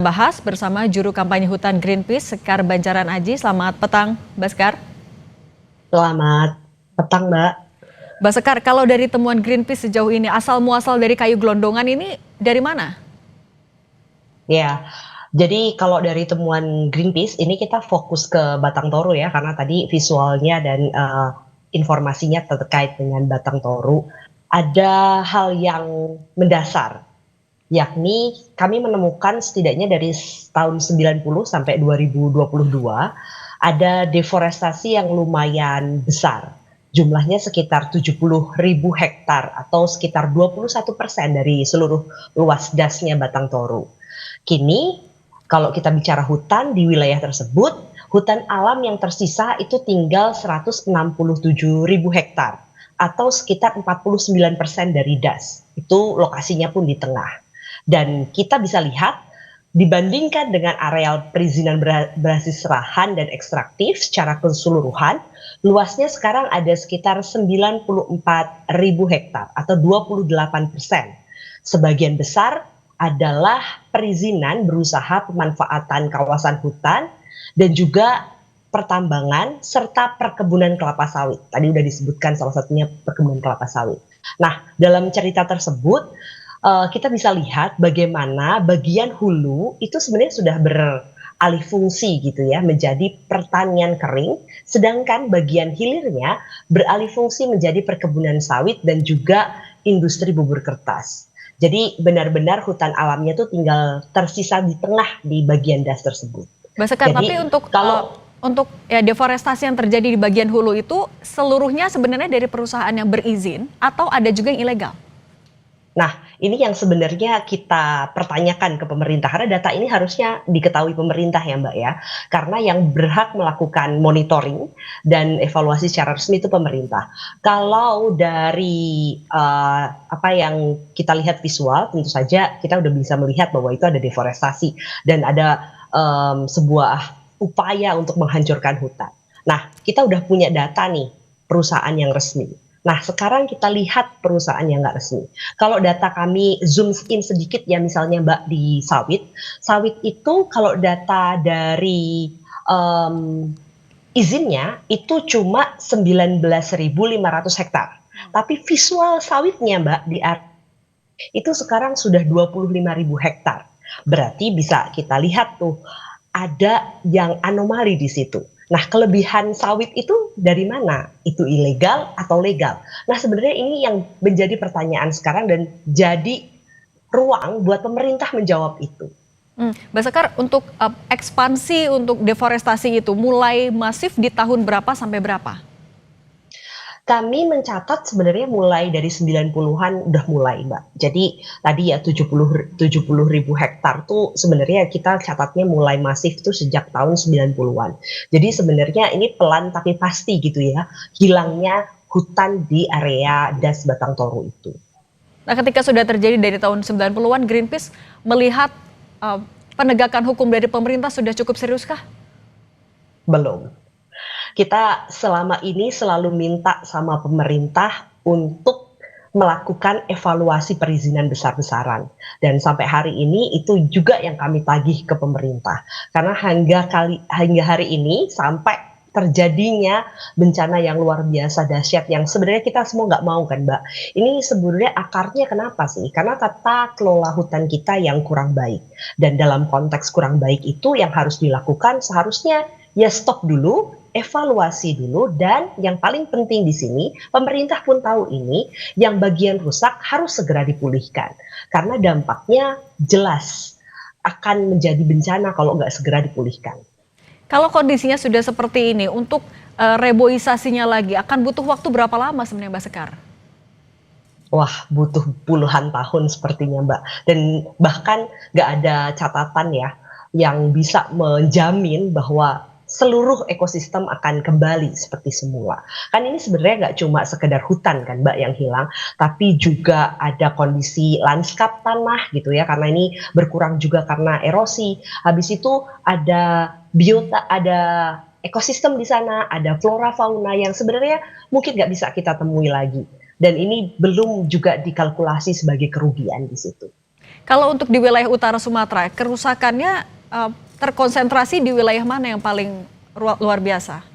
Bahas bersama juru kampanye hutan Greenpeace Sekar Banjaran Aji. Selamat petang, Mbak Sekar. Selamat petang, Mbak. Mbak Sekar, kalau dari temuan Greenpeace sejauh ini, asal muasal dari kayu gelondongan ini dari mana? Ya, jadi kalau dari temuan Greenpeace ini kita fokus ke Batang Toru ya, karena tadi visualnya dan informasinya terkait dengan Batang Toru ada hal yang mendasar, yakni kami menemukan setidaknya dari tahun 90 sampai 2022 ada deforestasi yang lumayan besar. Jumlahnya sekitar 70.000 hektar atau sekitar 21% dari seluruh luas dasnya Batang Toru. Kini kalau kita bicara hutan di wilayah tersebut, hutan alam yang tersisa itu tinggal 167.000 hektar atau sekitar 49% dari DAS. Itu lokasinya pun di tengah. Dan kita bisa lihat dibandingkan dengan areal perizinan berbasis lahan dan ekstraktif secara keseluruhan, luasnya sekarang ada sekitar 94.000 hektar atau 28%. Sebagian besar adalah perizinan berusaha pemanfaatan kawasan hutan dan juga pertambangan serta perkebunan kelapa sawit. Tadi udah disebutkan salah satunya perkebunan kelapa sawit. Nah, dalam cerita tersebut kita bisa lihat bagaimana bagian hulu itu sebenarnya sudah beralih fungsi gitu ya menjadi pertanian kering, sedangkan bagian hilirnya beralih fungsi menjadi perkebunan sawit dan juga industri bubur kertas. Jadi benar-benar hutan alamnya tuh tinggal tersisa di tengah di bagian das tersebut. Mbak Sekar, Jadi tapi kalau untuk deforestasi yang terjadi di bagian hulu itu seluruhnya sebenarnya dari perusahaan yang berizin atau ada juga yang ilegal? Nah, ini yang sebenarnya kita pertanyakan ke pemerintah, karena data ini harusnya diketahui pemerintah ya Mbak ya, karena yang berhak melakukan monitoring dan evaluasi secara resmi itu pemerintah. Kalau dari apa yang kita lihat visual, tentu saja kita udah bisa melihat bahwa itu ada deforestasi dan ada sebuah upaya untuk menghancurkan hutan. Nah, kita udah punya data nih, perusahaan yang resmi. Nah, sekarang kita lihat perusahaan yang nggak resmi. Kalau data kami zoom in sedikit ya, misalnya Mbak di sawit, sawit itu kalau data dari izinnya itu cuma 19.500 hektar. Tapi visual sawitnya Mbak itu sekarang sudah 25.000 hektar. Berarti bisa kita lihat tuh ada yang anomali di situ. Nah, kelebihan sawit itu dari mana? Itu ilegal atau legal? Nah, sebenarnya ini yang menjadi pertanyaan sekarang dan jadi ruang buat pemerintah menjawab itu. Mbak Sekar, untuk ekspansi untuk deforestasi itu mulai masif di tahun berapa sampai berapa? Kami mencatat sebenarnya mulai dari 90-an udah mulai, Mbak. Jadi tadi ya 70.000 hektar tuh sebenarnya kita catatnya mulai masif tuh sejak tahun 90-an. Jadi sebenarnya ini pelan tapi pasti gitu ya, hilangnya hutan di area Das Batang Toru itu. Nah, ketika sudah terjadi dari tahun 90-an, Greenpeace melihat penegakan hukum dari pemerintah sudah cukup seriuskah? Belum. Kita selama ini selalu minta sama pemerintah untuk melakukan evaluasi perizinan besar-besaran. Dan sampai hari ini itu juga yang kami tagih ke pemerintah. Karena hingga hari ini sampai terjadinya bencana yang luar biasa dahsyat yang sebenarnya kita semua nggak mau kan Mbak. Ini sebenarnya akarnya kenapa sih? Karena tata kelola hutan kita yang kurang baik. Dan dalam konteks kurang baik itu yang harus dilakukan seharusnya ya stop dulu, evaluasi dulu, dan yang paling penting di sini, pemerintah pun tahu ini, yang bagian rusak harus segera dipulihkan. Karena dampaknya jelas akan menjadi bencana kalau nggak segera dipulihkan. Kalau kondisinya sudah seperti ini, untuk reboisasinya lagi akan butuh waktu berapa lama sebenarnya Mbak Sekar? Wah, butuh puluhan tahun sepertinya Mbak. Dan bahkan nggak ada catatan ya yang bisa menjamin bahwa seluruh ekosistem akan kembali seperti semula. Kan ini sebenarnya nggak cuma sekedar hutan kan Mbak yang hilang, tapi juga ada kondisi lanskap tanah gitu ya, karena ini berkurang juga karena erosi. Habis itu ada biota, ada ekosistem di sana, ada flora fauna yang sebenarnya mungkin nggak bisa kita temui lagi. Dan ini belum juga dikalkulasi sebagai kerugian di situ. Kalau untuk di wilayah utara Sumatera, kerusakannya terkonsentrasi di wilayah mana yang paling luar biasa?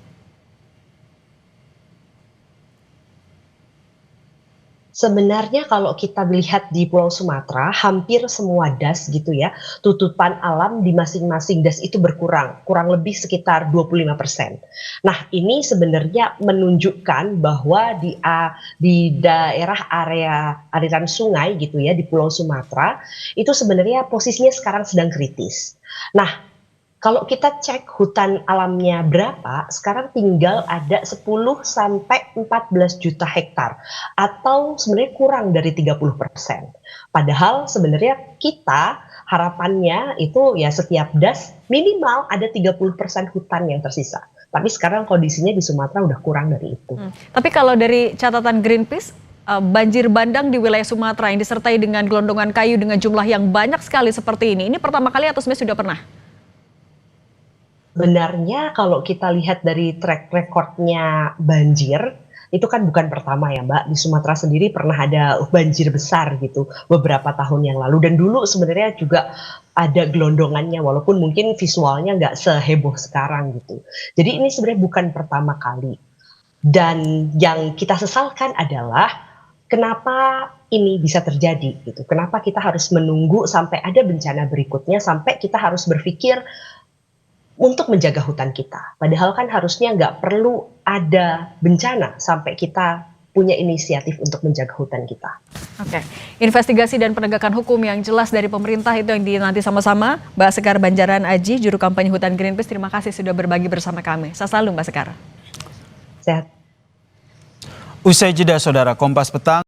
Sebenarnya kalau kita lihat di Pulau Sumatera, hampir semua das gitu ya, tutupan alam di masing-masing das itu berkurang, kurang lebih sekitar 25%. Nah, ini sebenarnya menunjukkan bahwa di daerah area aliran sungai gitu ya, di Pulau Sumatera, itu sebenarnya posisinya sekarang sedang kritis. Nah, kalau kita cek hutan alamnya berapa, sekarang tinggal ada 10 sampai 14 juta hektar atau sebenarnya kurang dari 30%. Padahal sebenarnya kita harapannya itu ya setiap das minimal ada 30% hutan yang tersisa. Tapi sekarang kondisinya di Sumatera udah kurang dari itu. Tapi kalau dari catatan Greenpeace, banjir bandang di wilayah Sumatera yang disertai dengan gelondongan kayu dengan jumlah yang banyak sekali seperti ini pertama kali atau sebenarnya sudah pernah? Sebenarnya kalau kita lihat dari track recordnya banjir, itu kan bukan pertama ya Mbak, di Sumatera sendiri pernah ada banjir besar gitu beberapa tahun yang lalu dan dulu sebenarnya juga ada gelondongannya walaupun mungkin visualnya nggak seheboh sekarang gitu. Jadi ini sebenarnya bukan pertama kali dan yang kita sesalkan adalah kenapa ini bisa terjadi gitu, kenapa kita harus menunggu sampai ada bencana berikutnya, sampai kita harus berpikir untuk menjaga hutan kita. Padahal kan harusnya nggak perlu ada bencana sampai kita punya inisiatif untuk menjaga hutan kita. Oke, investigasi dan penegakan hukum yang jelas dari pemerintah itu yang dinanti sama-sama. Mbak Sekar Banjaran Aji, juru kampanye hutan Greenpeace, terima kasih sudah berbagi bersama kami. Sehat selalu Mbak Sekar. Sehat. Usai jeda, Saudara, Kompas Petang.